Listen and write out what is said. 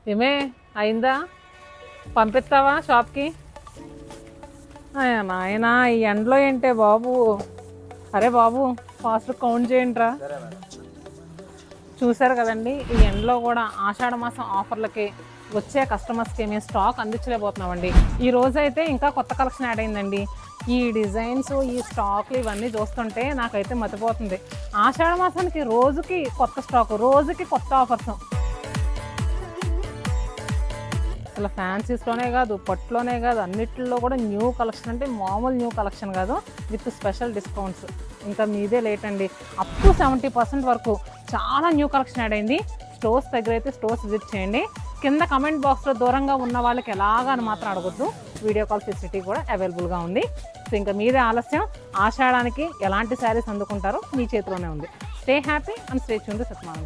ఏమే అయిందా? పంపిస్తావా షాప్కి? నాయన ఈ ఎండలో ఏంటే బాబు? అరే బాబు ఫాస్ట్ కౌంట్ చేయండిరా. చూసారు కదండి, ఈ ఎండలో కూడా ఆషాఢ మాసం ఆఫర్లకి వచ్చే కస్టమర్స్కి మేము స్టాక్ అందించలేకపోతున్నామండి. ఈ రోజైతే ఇంకా కొత్త కలెక్షన్ యాడ్ అయిందండి. ఈ డిజైన్స్, ఈ స్టాక్లు ఇవన్నీ చూస్తుంటే నాకైతే మతిపోతుంది. ఆషాఢ మాసానికి రోజుకి కొత్త స్టాకు, రోజుకి కొత్త ఆఫర్స్. అసలు ఫ్యాన్సీస్లోనే కాదు, పట్టులోనే కాదు, అన్నిటిలో కూడా న్యూ కలెక్షన్ అంటే మామూలు న్యూ కలెక్షన్ కాదు, విత్ స్పెషల్ డిస్కౌంట్స్. ఇంకా మీదే లేట్ అండి. అప్ టు 70% వరకు చాలా న్యూ కలెక్షన్ యాడ్ అయింది. స్టోర్స్ దగ్గర అయితే స్టోర్స్ విజిట్ చేయండి. కింద కమెంట్ బాక్స్లో దూరంగా ఉన్న వాళ్ళకి ఎలాగని మాత్రం అడగొద్దు. వీడియో కాల్ ఫెసిలిటీ కూడా అవైలబుల్గా ఉంది. సో ఇంకా మీదే ఆలస్యం. ఆషాఢానికి ఎలాంటి శారీస్ అందుకుంటారో మీ చేతిలోనే ఉంది. Stay happy and stay tuned with సత్యమానం.